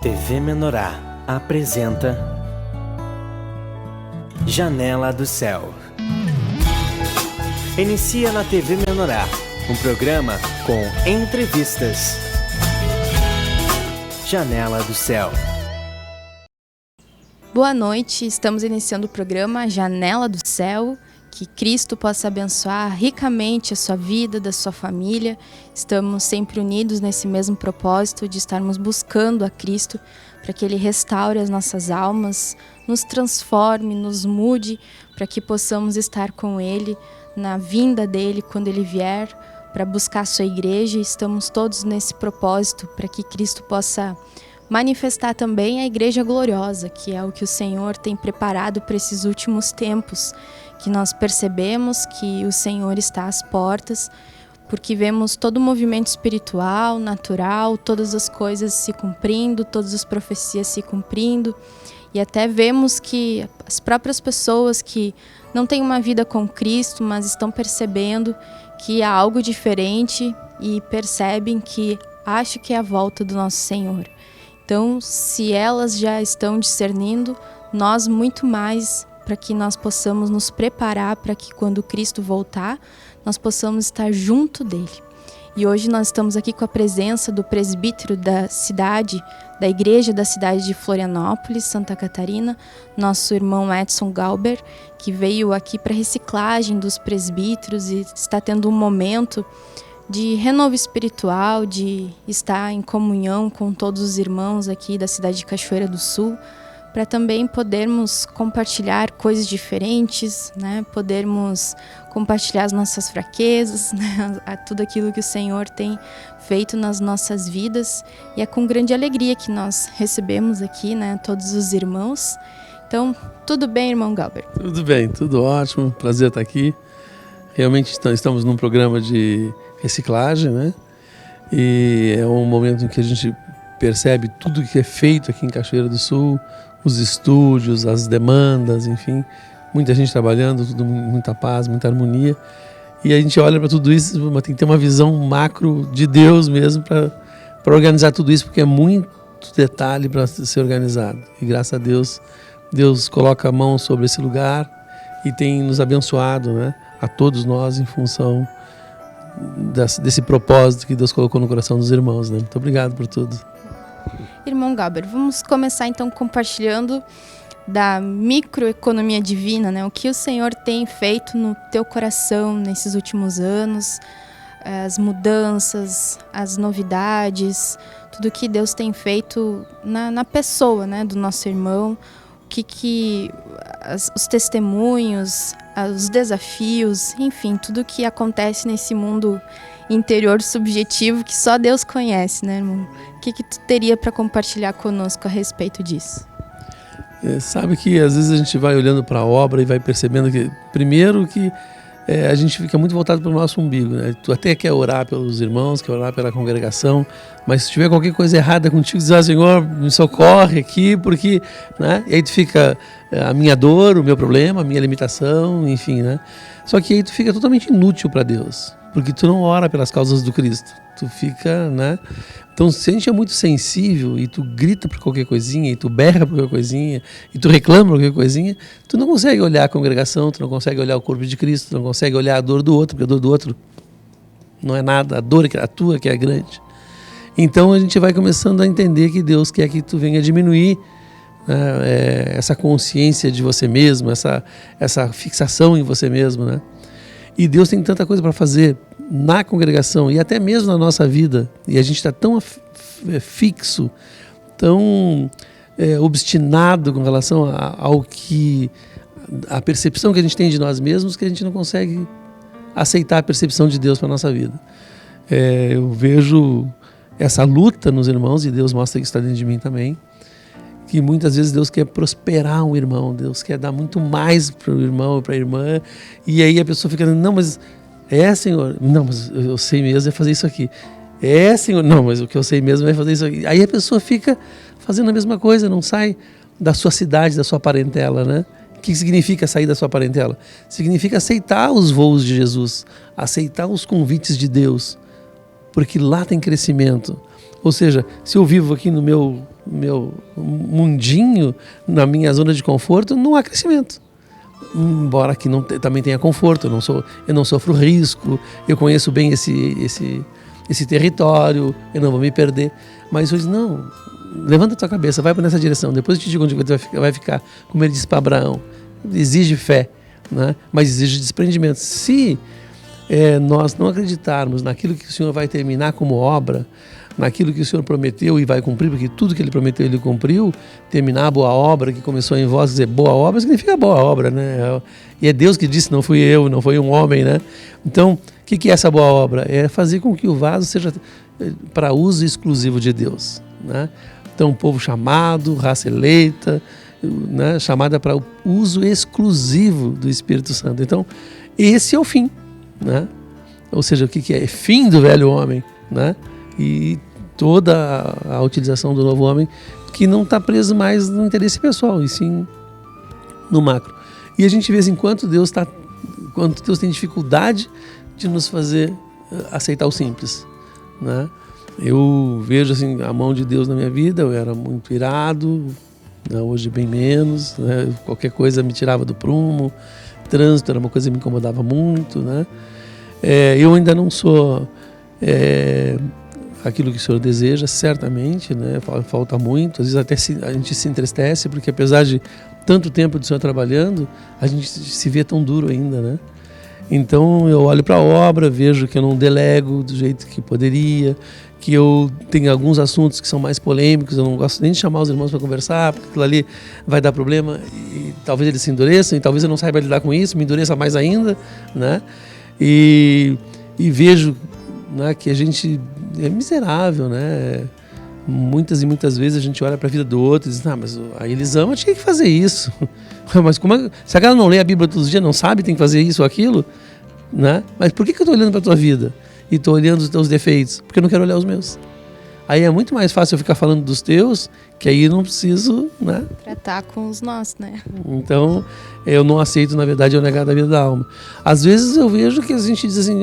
TV Menorá apresenta Janela do Céu. Inicia na TV Menorá, um programa com entrevistas. Janela do Céu. Boa noite, estamos iniciando o programa Janela do Céu. Que Cristo possa abençoar ricamente a sua vida, da sua família. Estamos sempre unidos nesse mesmo propósito de estarmos buscando a Cristo para que Ele restaure as nossas almas, nos transforme, nos mude, para que possamos estar com Ele na vinda dEle quando Ele vier, para buscar a sua igreja. Estamos todos nesse propósito para que Cristo possa manifestar também a igreja gloriosa, que é o que o Senhor tem preparado para esses últimos tempos, que nós percebemos que o Senhor está às portas, porque vemos todo o movimento espiritual, natural, todas as coisas se cumprindo, todas as profecias se cumprindo, e até vemos que as próprias pessoas que não têm uma vida com Cristo, mas estão percebendo que há algo diferente e percebem que acho que é a volta do nosso Senhor. Então, se elas já estão discernindo, nós muito mais, para que nós possamos nos preparar para que quando Cristo voltar, nós possamos estar junto dele. E hoje nós estamos aqui com a presença do presbítero da cidade, da igreja da cidade de Florianópolis, Santa Catarina, nosso irmão Edson Galber, que veio aqui para reciclagem dos presbíteros e está tendo um momento de renovo espiritual, de estar em comunhão com todos os irmãos aqui da cidade de Cachoeira do Sul, para também podermos compartilhar coisas diferentes, né? Podermos compartilhar as nossas fraquezas, né? Tudo aquilo que o Senhor tem feito nas nossas vidas. E é com grande alegria que nós recebemos aqui, né, todos os irmãos. Então, tudo bem, irmão Galber? Tudo bem, tudo ótimo, prazer estar aqui. Realmente estamos num programa de reciclagem, né? E é um momento em que a gente percebe tudo que é feito aqui em Cachoeira do Sul, os estúdios, as demandas, enfim, muita gente trabalhando, tudo, muita paz, muita harmonia. E a gente olha para tudo isso, mas tem que ter uma visão macro de Deus mesmo para organizar tudo isso, porque é muito detalhe para ser organizado. E graças a Deus, Deus coloca a mão sobre esse lugar e tem nos abençoado, né, a todos nós em função desse propósito que Deus colocou no coração dos irmãos, né? Muito obrigado por tudo. Irmão Galber, vamos começar então compartilhando da microeconomia divina, né? O que o Senhor tem feito no teu coração nesses últimos anos, as mudanças, as novidades, tudo que Deus tem feito na pessoa, né, do nosso irmão, os testemunhos, os desafios, enfim, tudo que acontece nesse mundo interior subjetivo que só Deus conhece, né, irmão? O que tu teria para compartilhar conosco a respeito disso? Sabe que às vezes a gente vai olhando para a obra e vai percebendo que, primeiro, que a gente fica muito voltado para o nosso umbigo, né? Tu até quer orar pelos irmãos, quer orar pela congregação, mas se tiver qualquer coisa errada contigo, diz, Senhor, me socorre aqui, porque, né? E aí tu fica a minha dor, o meu problema, a minha limitação, enfim, né? Só que aí tu fica totalmente inútil para Deus, porque tu não ora pelas causas do Cristo, tu fica, né? Então, se a gente é muito sensível e tu grita por qualquer coisinha, e tu berra por qualquer coisinha, e tu reclama por qualquer coisinha, tu não consegue olhar a congregação, tu não consegue olhar o corpo de Cristo, tu não consegue olhar a dor do outro, porque a dor do outro não é nada, a dor a tua que é grande. Então, a gente vai começando a entender que Deus quer que tu venha diminuir, né, essa consciência de você mesmo, essa fixação em você mesmo, né? E Deus tem tanta coisa para fazer na congregação e até mesmo na nossa vida, e a gente está tão fixo, tão obstinado com relação ao que a percepção que a gente tem de nós mesmos, que a gente não consegue aceitar a percepção de Deus para a nossa vida. Eu vejo essa luta nos irmãos, e Deus mostra que está dentro de mim também, que muitas vezes Deus quer prosperar um irmão, Deus quer dar muito mais para o irmão e para a irmã, e aí a pessoa fica, não, mas Senhor, não, mas eu sei mesmo é fazer isso aqui. Senhor, não, mas o que eu sei mesmo é fazer isso aqui. Aí a pessoa fica fazendo a mesma coisa, não sai da sua cidade, da sua parentela, né? O que significa sair da sua parentela? Significa aceitar os voos de Jesus, aceitar os convites de Deus, porque lá tem crescimento. Ou seja, se eu vivo aqui no meu meu mundinho, na minha zona de conforto, não há crescimento. Embora aqui também tenha conforto, eu não sofro risco, eu conheço bem esse território, eu não vou me perder. Mas hoje não, levanta a tua cabeça, vai para nessa direção, depois eu te digo onde você vai ficar. Como ele disse para Abraão, exige fé, né? Mas exige desprendimento. Se nós não acreditarmos naquilo que o Senhor vai terminar como obra, naquilo que o Senhor prometeu e vai cumprir, porque tudo que Ele prometeu Ele cumpriu, terminar a boa obra que começou em vós, dizer boa obra significa boa obra, né? E é Deus que disse, não fui eu, não foi um homem, né? Então, o que é essa boa obra? É fazer com que o vaso seja para uso exclusivo de Deus, né? Então, povo chamado, raça eleita, né? Chamada para o uso exclusivo do Espírito Santo. Então, esse é o fim, né? Ou seja, o que é? Fim do velho homem, né? E toda a utilização do novo homem que não está preso mais no interesse pessoal, e sim no macro. E a gente vê assim, quanto Deus tem dificuldade de nos fazer aceitar o simples, né? Eu vejo assim, a mão de Deus na minha vida, eu era muito irado, né? Hoje bem menos, né? Qualquer coisa me tirava do prumo, trânsito era uma coisa que me incomodava muito, né? Eu ainda não sou aquilo que o Senhor deseja, certamente, né? Falta muito, às vezes até a gente se entristece, porque apesar de tanto tempo do Senhor trabalhando, a gente se vê tão duro ainda, né? Então eu olho para a obra, vejo que eu não delego do jeito que poderia, que eu tenho alguns assuntos que são mais polêmicos, eu não gosto nem de chamar os irmãos para conversar, porque aquilo ali vai dar problema e talvez eles se endureçam, e talvez eu não saiba lidar com isso, me endureça mais ainda, né? E vejo, né, que a gente é miserável, né? Muitas e muitas vezes a gente olha para a vida do outro e diz, mas a Elisama tinha que fazer isso. Mas se a galera não lê a Bíblia todos os dias, não sabe, tem que fazer isso ou aquilo, né? Mas por que eu estou olhando para a tua vida e estou olhando os teus defeitos? Porque eu não quero olhar os meus. Aí é muito mais fácil eu ficar falando dos teus, que aí eu não preciso, né? Tratar com os nossos, né? Então, eu não aceito, na verdade, o negado da vida da alma. Às vezes eu vejo que a gente diz assim,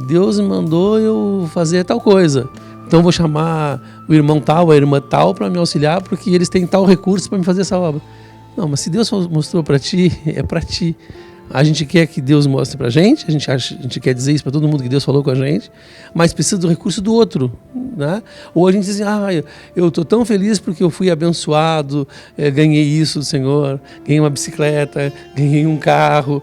Deus me mandou eu fazer tal coisa. Então vou chamar o irmão tal, a irmã tal para me auxiliar, porque eles têm tal recurso para me fazer essa obra. Não, mas se Deus mostrou para ti, é para ti. A gente quer que Deus mostre para a gente quer dizer isso para todo mundo que Deus falou com a gente, mas precisa do recurso do outro, né? Ou a gente diz, eu estou tão feliz porque eu fui abençoado, ganhei isso do Senhor, ganhei uma bicicleta, ganhei um carro.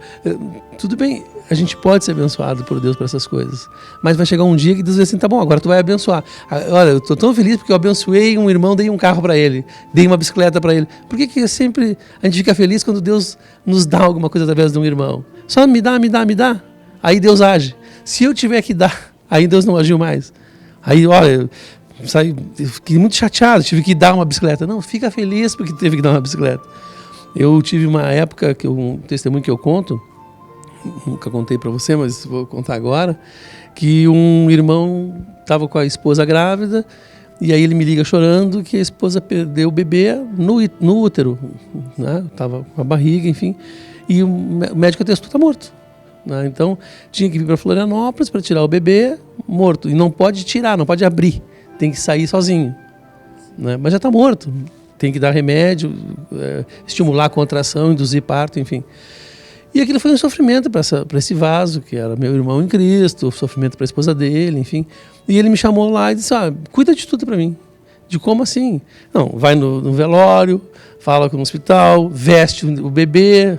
Tudo bem, a gente pode ser abençoado por Deus para essas coisas, mas vai chegar um dia que Deus vai dizer assim, tá bom, agora tu vai abençoar. Olha, eu estou tão feliz porque eu abençoei um irmão, dei um carro para ele, dei uma bicicleta para ele. Por que sempre a gente fica feliz quando Deus nos dá alguma coisa através de um irmão? Só me dá. Aí Deus age. Se eu tiver que dar, aí Deus não agiu mais. Aí, olha, eu fiquei muito chateado, tive que dar uma bicicleta. Não, fica feliz porque teve que dar uma bicicleta. Eu tive uma época, um testemunho que eu conto, nunca contei para você, mas vou contar agora, que um irmão estava com a esposa grávida e aí ele me liga chorando que a esposa perdeu o bebê no útero, né? Estava com a barriga, enfim, e o médico atestou, está morto, né? Então tinha que vir para Florianópolis para tirar o bebê morto, e não pode tirar, não pode abrir, tem que sair sozinho, né? Mas já está morto, tem que dar remédio, estimular a contração, induzir parto, enfim. E aquilo foi um sofrimento para esse vaso, que era meu irmão em Cristo, sofrimento para a esposa dele, enfim. E ele me chamou lá e disse, cuida de tudo para mim. De como assim? Não, vai no velório, fala com o hospital, veste o bebê,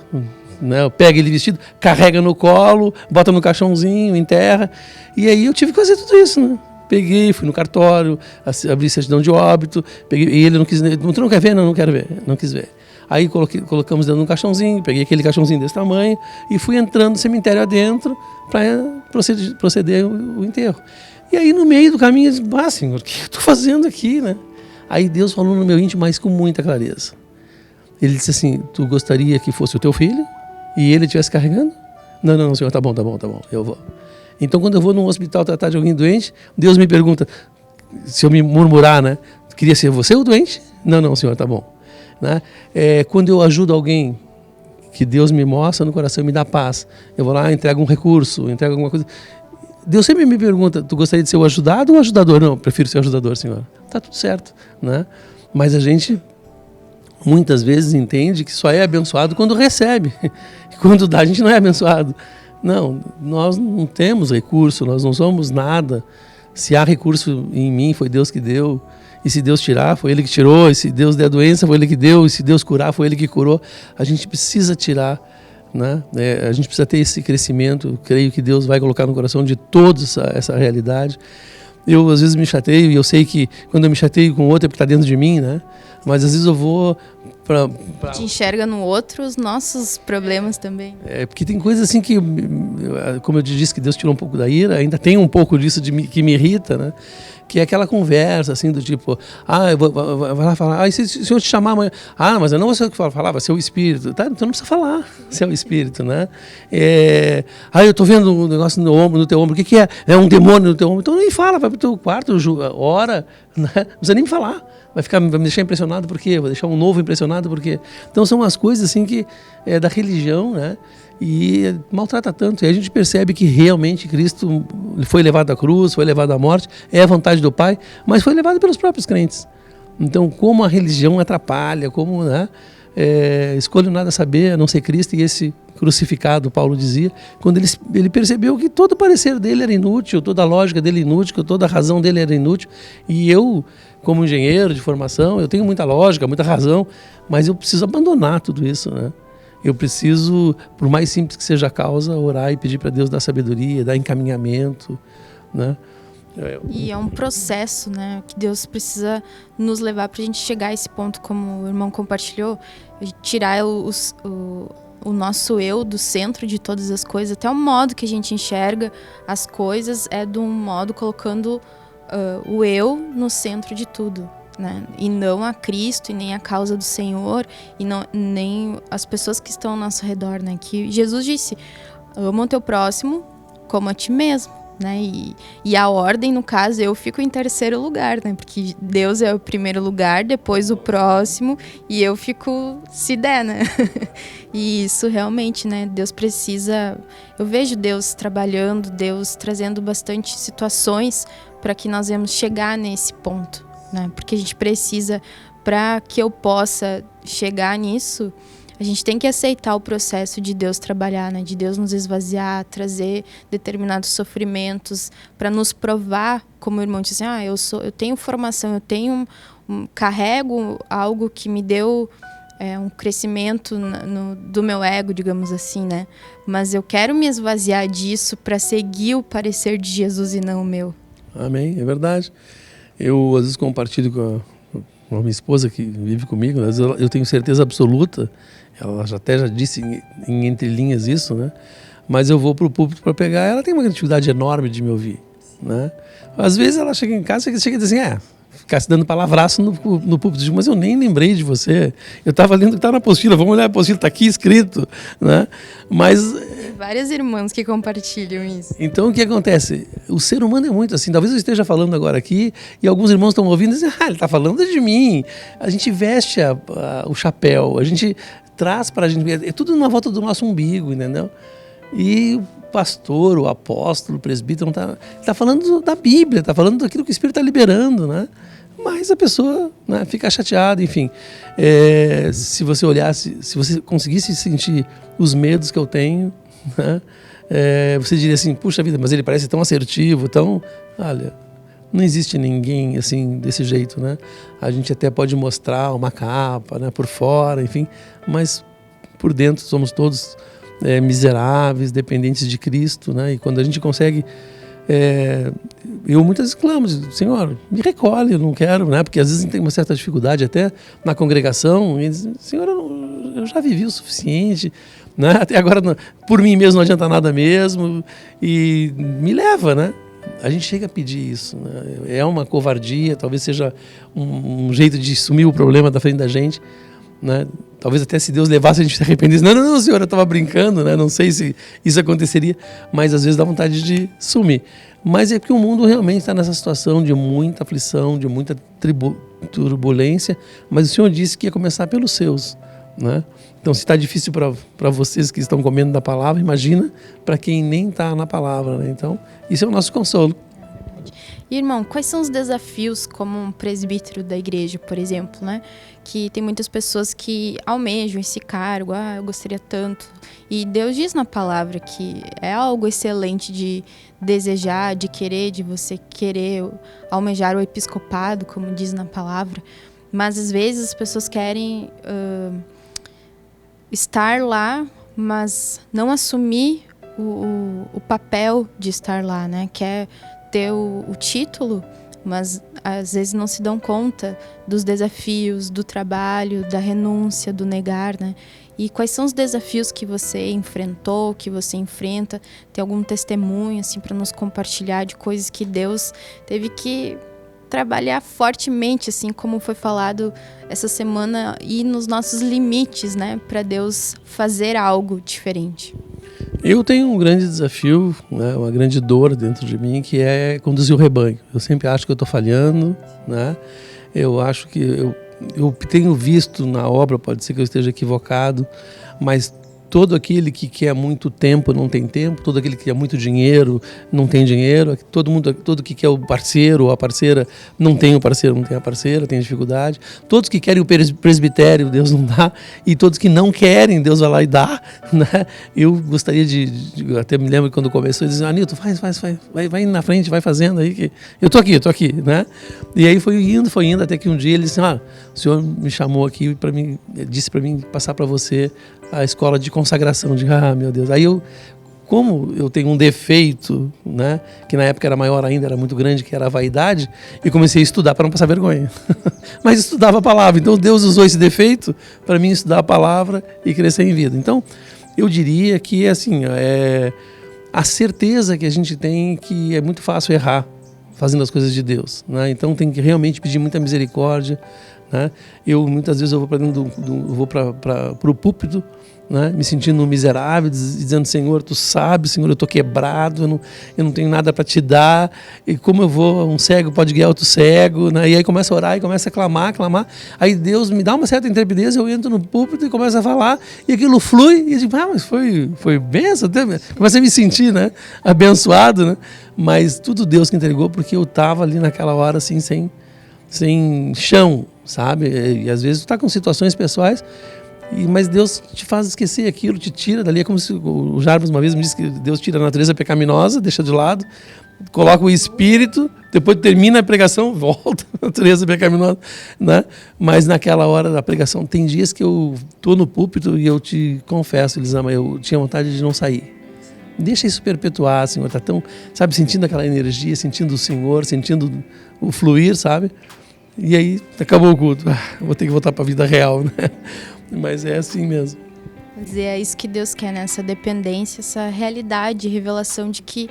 né, pega ele vestido, carrega no colo, bota no caixãozinho, enterra. E aí eu tive que fazer tudo isso, né? Peguei, fui no cartório, abri certidão de óbito, peguei, e ele não quis, tu não quer ver? Não quero ver, não quis ver. Aí colocamos dentro de um caixãozinho, peguei aquele caixãozinho desse tamanho e fui entrando no cemitério adentro para proceder o enterro. E aí no meio do caminho eu disse, Senhor, o que eu estou fazendo aqui, né? Aí Deus falou no meu íntimo, mas com muita clareza. Ele disse assim, tu gostaria que fosse o teu filho e ele estivesse carregando? Não, Senhor, tá bom, eu vou. Então quando eu vou num hospital tratar de alguém doente, Deus me pergunta, se eu me murmurar, né? Queria ser você o doente? Não, Senhor, tá bom. Né? Quando eu ajudo alguém que Deus me mostra no coração, me dá paz, eu vou lá, entrego um recurso, entrego alguma coisa, Deus sempre me pergunta, tu gostaria de ser o ajudado ou o ajudador? Não, eu prefiro ser o ajudador, Senhor. Tá tudo certo, né? Mas a gente muitas vezes entende que só é abençoado quando recebe. E quando dá, a gente não é abençoado. Não, nós não temos recurso, nós não somos nada. Se há recurso em mim, foi Deus que deu. E se Deus tirar, foi Ele que tirou. E se Deus der doença, foi Ele que deu. E se Deus curar, foi Ele que curou. A gente precisa tirar, né? A gente precisa ter esse crescimento. Eu creio que Deus vai colocar no coração de todos essa realidade. Eu às vezes me chateio e eu sei que quando eu me chateio com o outro é porque está dentro de mim, né? Mas às vezes eu vou para... Te enxerga no outro os nossos problemas também. Porque tem coisas assim que, como eu te disse, que Deus tirou um pouco da ira, ainda tem um pouco disso que me irrita, né? Que é aquela conversa assim do tipo, eu vou lá falar, se o senhor te chamar amanhã, mas eu não vou ser o que falar, vai ser o Espírito, tá? Então não precisa falar se é o Espírito, né? Eu tô vendo um negócio no teu ombro, o que é? É um demônio no teu ombro, então nem fala, vai pro teu quarto, ora, né? Não precisa nem me falar, vai me deixar impressionado por quê? Vai deixar um novo impressionado por quê? Então são umas coisas assim que é da religião, né? E maltrata tanto, e a gente percebe que realmente Cristo foi levado à cruz, foi levado à morte, é a vontade do Pai, mas foi levado pelos próprios crentes. Então, como a religião atrapalha, como, né, escolho nada saber a não ser Cristo, e esse crucificado, Paulo dizia, quando ele percebeu que todo o parecer dele era inútil, toda a lógica dele inútil, que toda a razão dele era inútil, e eu, como engenheiro de formação, eu tenho muita lógica, muita razão, mas eu preciso abandonar tudo isso, né? Eu preciso, por mais simples que seja a causa, orar e pedir para Deus dar sabedoria, dar encaminhamento, né? E é um processo, né, que Deus precisa nos levar para a gente chegar a esse ponto, como o irmão compartilhou, tirar o nosso eu do centro de todas as coisas, até o modo que a gente enxerga as coisas é de um modo colocando o eu no centro de tudo. Né? E não a Cristo e nem a causa do Senhor e nem as pessoas que estão ao nosso redor, né? Que Jesus disse, ama o teu próximo como a ti mesmo, né? E a ordem, no caso, eu fico em terceiro lugar, né? Porque Deus é o primeiro lugar, depois o próximo e eu fico se der, né? E isso realmente, né? Deus precisa... Eu vejo Deus trabalhando, Deus trazendo bastante situações para que nós venhamos chegar nesse ponto. Né? Porque a gente precisa, para que eu possa chegar nisso, a gente tem que aceitar o processo de Deus trabalhar, né? De Deus nos esvaziar, trazer determinados sofrimentos para nos provar, como o irmão disse assim, eu tenho formação, eu tenho carrego algo que me deu um crescimento do meu ego, digamos assim, né? Mas eu quero me esvaziar disso para seguir o parecer de Jesus e não o meu. Amém, é verdade. Eu, às vezes, compartilho com a minha esposa que vive comigo, às vezes eu tenho certeza absoluta, ela até já disse em entrelinhas isso, né? Mas eu vou para o púlpito para pegar, ela tem uma dificuldade enorme de me ouvir, né? Às vezes ela chega em casa e chega e diz assim, ficar se dando palavraço no púlpito, mas eu nem lembrei de você, eu estava lendo que está na apostila, vamos olhar a apostila, está aqui escrito, né? Mas... várias irmãs que compartilham isso. Então o que acontece? O ser humano é muito assim, talvez eu esteja falando agora aqui e alguns irmãos estão ouvindo e dizem, ele está falando de mim. A gente veste o chapéu, a gente traz para a gente, é tudo na volta do nosso umbigo, entendeu? E o pastor, o apóstolo, o presbítero está falando da Bíblia, está falando daquilo que o Espírito está liberando, né? Mas a pessoa, né, fica chateada, enfim. Se você olhasse, se você conseguisse sentir os medos que eu tenho, né, você diria assim, puxa vida, mas ele parece tão assertivo, tão... Olha, não existe ninguém assim, desse jeito, né? A gente até pode mostrar uma capa, né, por fora, enfim, mas por dentro somos todos miseráveis, dependentes de Cristo, né? E quando a gente consegue... eu muitas vezes clamo, Senhor, me recolhe, eu não quero, né? Porque às vezes tem uma certa dificuldade até na congregação, e diz, Senhor, eu já vivi o suficiente, né? Até agora por mim mesmo não adianta nada mesmo, e me leva, né? A gente chega a pedir isso, né? É uma covardia, talvez seja um jeito de sumir o problema da frente da gente, né? Talvez até se Deus levasse a gente se arrependesse. Não, Senhor, eu estava brincando, né? Não sei se isso aconteceria, mas às vezes dá vontade de sumir. Mas é porque o mundo realmente está nessa situação de muita aflição, de muita turbulência, mas o Senhor disse que ia começar pelos seus, né? Então, se está difícil para vocês que estão comendo da palavra, imagina para quem nem está na palavra, né? Então, isso é o nosso consolo. Irmão, quais são os desafios como um presbítero da igreja, por exemplo, né? Que tem muitas pessoas que almejam esse cargo, eu gostaria tanto. E Deus diz na palavra que é algo excelente de desejar, de querer, de você querer almejar o episcopado, como diz na palavra. Mas às vezes as pessoas querem estar lá, mas não assumir o papel de estar lá, né? Quer ter o título, mas às vezes não se dão conta dos desafios, do trabalho, da renúncia, do negar, né? E quais são os desafios que você enfrentou, que você enfrenta? Tem algum testemunho assim para nos compartilhar de coisas que Deus teve que trabalhar fortemente, assim como foi falado essa semana, e nos nossos limites, né, para Deus fazer algo diferente? Eu tenho um grande desafio, né, uma grande dor dentro de mim, que é conduzir o rebanho. Eu sempre acho que eu estou falhando, né? Eu acho que eu tenho visto na obra, pode ser que eu esteja equivocado, mas todo aquele que quer muito tempo não tem tempo, todo aquele que quer muito dinheiro não tem dinheiro, todo que quer o parceiro ou a parceira não tem o parceiro, não tem a parceira, tem dificuldade. Todos que querem o presbitério, Deus não dá, e todos que não querem, Deus vai lá e dá, né? Eu gostaria até me lembro que quando começou, ele dizia: Anilton, vai na frente, vai fazendo aí, que eu tô aqui, né? E aí foi indo, até que um dia ele disse: o senhor me chamou aqui disse para mim passar para você a escola de consagração. Meu Deus. Aí como eu tenho um defeito, né, que na época era maior ainda, era muito grande, que era a vaidade, e comecei a estudar para não passar vergonha. Mas estudava a palavra. Então Deus usou esse defeito para mim estudar a palavra e crescer em vida. Então eu diria que assim, a certeza que a gente tem que é muito fácil errar fazendo as coisas de Deus, né? Então tem que realmente pedir muita misericórdia, né? Muitas vezes eu vou para o púlpito, né, me sentindo miserável, dizendo: Senhor, tu sabes, Senhor, eu estou quebrado, eu não tenho nada para te dar, e como um cego pode guiar outro cego, né? E aí começa a orar e começa a clamar, aí Deus me dá uma certa intrepidez, eu entro no púlpito e começo a falar, e aquilo flui, e eu digo: mas foi benção, comecei a me sentir, né, abençoado, né? Mas tudo Deus que entregou, porque eu estava ali naquela hora assim, sem chão, sabe? E às vezes tu está com situações pessoais, mas Deus te faz esquecer aquilo, te tira dali. É como se o Jarbas uma vez me disse que Deus tira a natureza pecaminosa, deixa de lado, coloca o espírito, depois termina a pregação, volta a natureza pecaminosa, né? Mas naquela hora da pregação, tem dias que eu estou no púlpito e eu te confesso, Elisama, eu tinha vontade de não sair. Deixa isso perpetuar, Senhor, tá tão, sabe, sentindo aquela energia, sentindo o Senhor, sentindo o fluir, sabe? E aí acabou o culto, vou ter que voltar para a vida real, né? Mas é assim mesmo. Mas é isso que Deus quer, né? Essa dependência, essa realidade, revelação de que,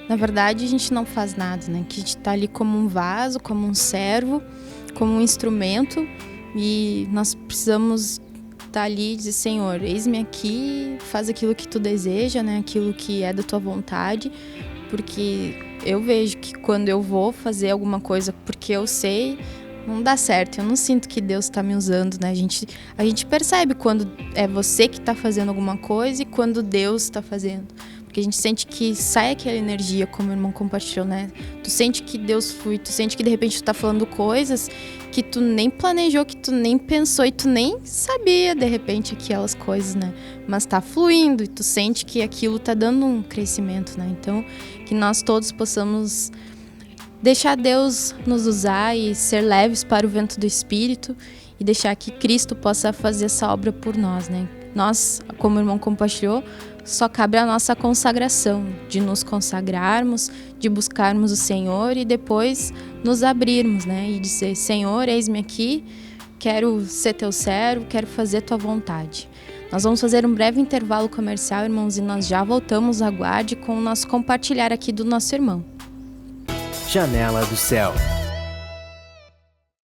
na verdade, a gente não faz nada, né? Que a gente está ali como um vaso, como um servo, como um instrumento, e nós precisamos estar ali e dizer: Senhor, eis-me aqui, faz aquilo que tu deseja, né? Aquilo que é da tua vontade, porque eu vejo que quando eu vou fazer alguma coisa porque eu sei, não dá certo, eu não sinto que Deus está me usando, né? A gente percebe quando é você que está fazendo alguma coisa e quando Deus está fazendo. Porque a gente sente que sai aquela energia, como o irmão compartilhou, né? Tu sente que Deus flui, tu sente que de repente tu tá falando coisas que tu nem planejou, que tu nem pensou e tu nem sabia, de repente, aquelas coisas, né? Mas tá fluindo e tu sente que aquilo tá dando um crescimento, né? Então, que nós todos possamos deixar Deus nos usar e ser leves para o vento do Espírito e deixar que Cristo possa fazer essa obra por nós, né? Nós, como o irmão compartilhou, só cabe a nossa consagração, de nos consagrarmos, de buscarmos o Senhor e depois nos abrirmos, né? E dizer: Senhor, eis-me aqui, quero ser teu servo, quero fazer tua vontade. Nós vamos fazer um breve intervalo comercial, irmãos, e nós já voltamos. Aguarde com o nosso compartilhar aqui do nosso irmão. Janela do Céu.